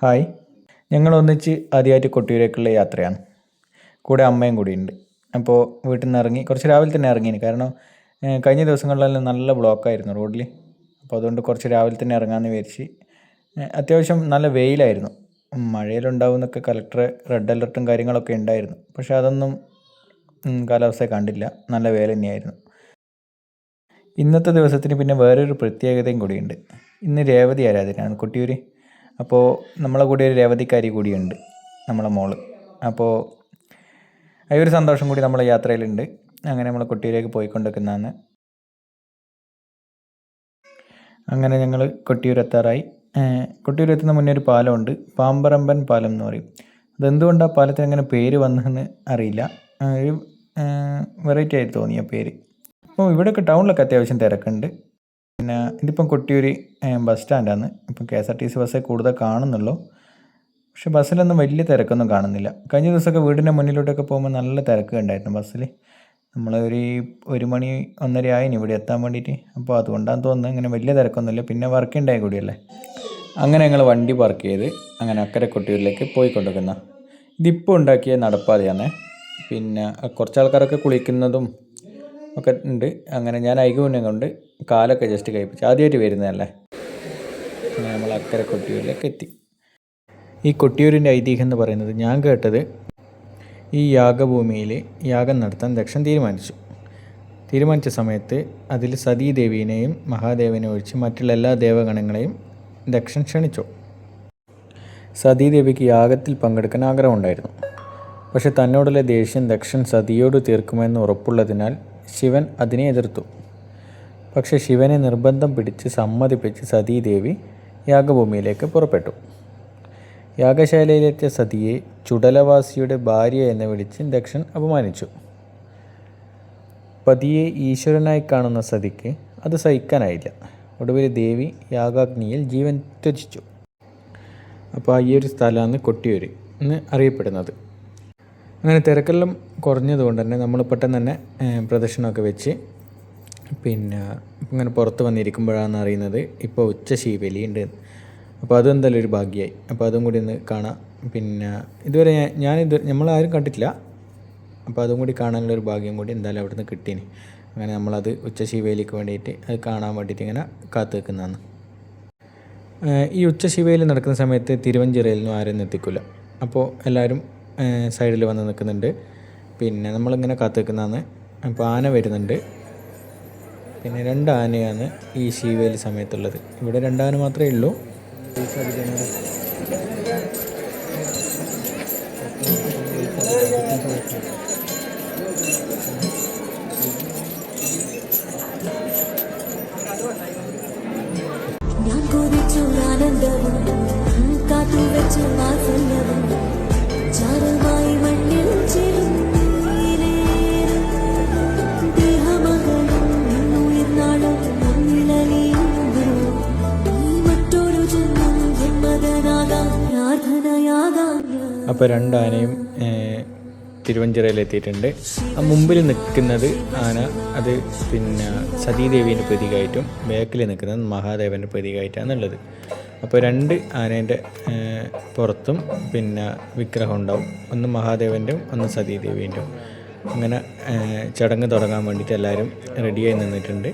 Hi, ഞങ്ങൾ ഒന്നിച്ച് ആദ്യമായിട്ട് കൊട്ടിയൂരേക്കുള്ള യാത്രയാണ്. കൂടെ അമ്മയും കൂടിയുണ്ട്. അപ്പോൾ വീട്ടിൽ നിന്ന് ഇറങ്ങി കുറച്ച് രാവിലെ തന്നെ ഇറങ്ങിന്. കാരണം കഴിഞ്ഞ ദിവസങ്ങളിലെല്ലാം നല്ല ബ്ലോക്കായിരുന്നു റോഡിൽ. അപ്പോൾ അതുകൊണ്ട് കുറച്ച് രാവിലെ തന്നെ ഇറങ്ങാമെന്ന് വിചാരിച്ച്. അത്യാവശ്യം നല്ല വെയിലായിരുന്നു. മഴയിലുണ്ടാവും എന്നൊക്കെ കളക്ടർ റെഡ് അലർട്ടും കാര്യങ്ങളൊക്കെ ഉണ്ടായിരുന്നു. പക്ഷേ അതൊന്നും കാലാവസ്ഥ കണ്ടില്ല. നല്ല വെയിൽ തന്നെയായിരുന്നു. ഇന്നത്തെ ദിവസത്തിന് പിന്നെ വേറൊരു പ്രത്യേകതയും കൂടിയുണ്ട്. ഇന്ന് രേവതി ആരാധനയാണ് കൊട്ടിയൂർ. അപ്പോൾ നമ്മളെ കൂടെ ഒരു രേവതിക്കാരി കൂടിയുണ്ട്, നമ്മളെ മോള്. അപ്പോൾ ആ ഒരു സന്തോഷം കൂടി നമ്മളെ യാത്രയിലുണ്ട്. അങ്ങനെ നമ്മൾ കൊട്ടിയൂരേക്ക് പോയിക്കൊണ്ടിരിക്കുന്നതാണ്. അങ്ങനെ ഞങ്ങൾ കൊട്ടിയൂരെത്താറായി. കൊട്ടിയൂരെത്തുന്ന മുന്നേ ഒരു പാലമുണ്ട്, പാമ്പറമ്പൻ പാലം എന്ന് പറയും. അതെന്തുകൊണ്ടാണ് പാലത്തിന് അങ്ങനെ പേര് വന്നതെന്ന് അറിയില്ല. ഒരു വെറൈറ്റി ആയിട്ട് തോന്നിയ പേര്. അപ്പോൾ ഇവിടെയൊക്കെ ടൗണിലൊക്കെ അത്യാവശ്യം തിരക്കുണ്ട്. പിന്നെ ഇതിപ്പം കൊട്ടിയൂർ ബസ് സ്റ്റാൻഡാണ്. ഇപ്പം KSRTC ബസ്സേ കൂടുതൽ കാണുന്നുള്ളൂ. പക്ഷേ ബസ്സിലൊന്നും വലിയ തിരക്കൊന്നും കാണുന്നില്ല. കഴിഞ്ഞ ദിവസമൊക്കെ വീടിൻ്റെ മുന്നിലോട്ടൊക്കെ പോകുമ്പോൾ നല്ല തിരക്ക് ഉണ്ടായിരുന്നു ബസ്സിൽ. നമ്മൾ ഒരു മണി 1:30 ആയിന് ഇവിടെ എത്താൻ വേണ്ടിയിട്ട്. അപ്പോൾ അതുകൊണ്ടാണ് തോന്നുന്നത് ഇങ്ങനെ വലിയ തിരക്കൊന്നുമില്ല. പിന്നെ വർക്ക് ഉണ്ടായ കൂടിയല്ലേ. അങ്ങനെ ഞങ്ങൾ വണ്ടി പാർക്ക് ചെയ്ത് അങ്ങനെ അക്കരെ കൊട്ടിയൂരിലേക്ക് പോയിക്കൊണ്ടിരിക്കുന്ന. ഇതിപ്പോൾ ഉണ്ടാക്കിയ നടപ്പാതയാണ്. പിന്നെ കുറച്ച് ആൾക്കാരൊക്കെ കുളിക്കുന്നതും ഒക്കെ ഉണ്ട്. അങ്ങനെ ഞാൻ ഐകുണ്യം കൊണ്ട് കാലൊക്കെ ജസ്റ്റ് കഴിപ്പിച്ച്. ആദ്യമായിട്ട് വരുന്നതല്ലേ. അങ്ങനെ നമ്മൾ അക്കരെ കൊട്ടിയൂരിലേക്ക് എത്തി. ഈ കൊട്ടിയൂരിൻ്റെ ഐതിഹ്യം എന്ന് പറയുന്നത്, ഞാൻ കേട്ടത്, ഈ യാഗഭൂമിയിൽ യാഗം നടത്താൻ ദക്ഷൻ തീരുമാനിച്ച സമയത്ത് അതിൽ സതീദേവീനെയും മഹാദേവനെ ഒഴിച്ച് മറ്റുള്ള എല്ലാ ദേവഗണങ്ങളെയും ദക്ഷൻ ക്ഷണിച്ചു. സതീദേവിക്ക് യാഗത്തിൽ പങ്കെടുക്കാൻ ആഗ്രഹമുണ്ടായിരുന്നു. പക്ഷെ തന്നോടുള്ള ദേഷ്യം ദക്ഷൻ സതിയോട് തീർക്കുമെന്ന് ഉറപ്പുള്ളതിനാൽ ശിവൻ അതിനെ എതിർത്തു. പക്ഷെ ശിവനെ നിർബന്ധം പിടിച്ച് സമ്മതിപ്പിച്ച് സതീദേവി യാഗഭൂമിയിലേക്ക് പുറപ്പെട്ടു. യാഗശാലയിലെത്തിയ സതിയെ ചുടലവാസിയുടെ ഭാര്യ എന്ന് വിളിച്ച് ദക്ഷൻ അപമാനിച്ചു. പതിയെ ഈശ്വരനായി കാണുന്ന സതിക്ക് അത് സഹിക്കാനായില്ല. ഒടുവിൽ ദേവി യാഗാഗ്നിയിൽ ജീവൻ ത്യജിച്ചു. അപ്പോൾ ഈ ഒരു സ്ഥലമാണ് കൊട്ടിയൂർ എന്ന് അറിയപ്പെടുന്നത്. അങ്ങനെ തിരക്കെല്ലാം കുറഞ്ഞതുകൊണ്ട് തന്നെ നമ്മൾ പെട്ടെന്ന് തന്നെ പ്രദക്ഷിണമൊക്കെ വെച്ച് പിന്നെ ഇങ്ങനെ പുറത്ത് വന്നിരിക്കുമ്പോഴാണ് അറിയുന്നത് ഇപ്പോൾ ഉച്ചശീവേലി ഉണ്ട്. അപ്പോൾ അതെന്തായാലും ഒരു ഭാഗ്യമായി. അപ്പോൾ അതും കൂടി ഒന്ന് കാണാം. പിന്നെ ഇതുവരെ നമ്മളാരും കണ്ടിട്ടില്ല. അപ്പോൾ അതും കൂടി കാണാനുള്ളൊരു ഭാഗ്യം കൂടി എന്തായാലും അവിടെ നിന്ന് കിട്ടീന്. അങ്ങനെ നമ്മളത് ഉച്ചശീവേലിക്ക് വേണ്ടിയിട്ട് അത് കാണാൻ വേണ്ടിയിട്ട് ഇങ്ങനെ കാത്തു നിൽക്കുന്നതാണ്. ഈ ഉച്ചശീവേലി നടക്കുന്ന സമയത്ത് തിരുവഞ്ചിറയിലൊന്നും ആരും എത്തിക്കില്ല. അപ്പോൾ എല്ലാവരും സൈഡിൽ വന്ന് നിൽക്കുന്നുണ്ട്. പിന്നെ നമ്മളിങ്ങനെ കാത്തു നിൽക്കുന്നതാണ്. അപ്പോൾ ആന വരുന്നുണ്ട്. പിന്നെ 2 ആനയാണ് ഈ ശീവേലി സമയത്തുള്ളത്. ഇവിടെ 2 ആന മാത്രമേ ഉള്ളൂ. അപ്പോൾ 2 ആനയും തിരുവഞ്ചിറയിലെത്തിയിട്ടുണ്ട്. ആ മുമ്പിൽ നിൽക്കുന്നത് ആന, അത് പിന്നെ സതീദേവീൻ്റെ പ്രതീകമായിട്ടും ബാക്കിൽ നിൽക്കുന്നത് മഹാദേവൻ്റെ പ്രതീകമായിട്ടാണുള്ളത്. അപ്പോൾ 2 ആനേൻ്റെ പുറത്തും പിന്നെ വിഗ്രഹം ഉണ്ടാവും. ഒന്ന് മഹാദേവൻ്റെയും ഒന്ന് സതീദേവീൻ്റെയും. അങ്ങനെ ചടങ്ങ് തുടങ്ങാൻ വേണ്ടിയിട്ട് എല്ലാവരും റെഡിയായി നിന്നിട്ടുണ്ട്.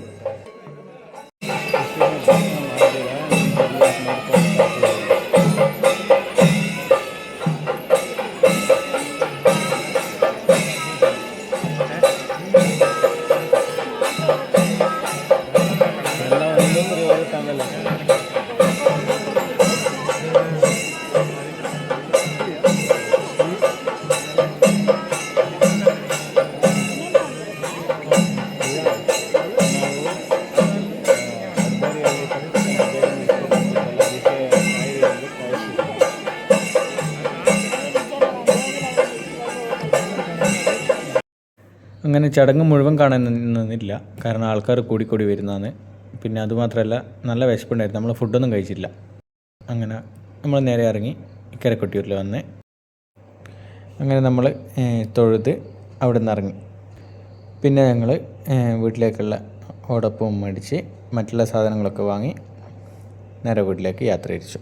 അങ്ങനെ ചടങ്ങ് മുഴുവൻ കാണാൻ നിന്നില്ല. കാരണം ആൾക്കാർ കൂടിക്കൂടി വരുന്നതാണ്. പിന്നെ അതുമാത്രമല്ല നല്ല വിശപ്പുണ്ടായിരുന്നു. നമ്മൾ ഫുഡൊന്നും കഴിച്ചില്ല. അങ്ങനെ നമ്മൾ നേരെ ഇറങ്ങി ഇക്കരെ കൊട്ടിയൂരിൽ വന്ന് അങ്ങനെ നമ്മൾ തൊഴുത് അവിടെ നിന്ന് ഇറങ്ങി. പിന്നെ ഞങ്ങൾ വീട്ടിലേക്കുള്ള ഓടപ്പവും മേടിച്ച് മറ്റുള്ള സാധനങ്ങളൊക്കെ വാങ്ങി നേരെ വീട്ടിലേക്ക് യാത്ര തിരിച്ചു.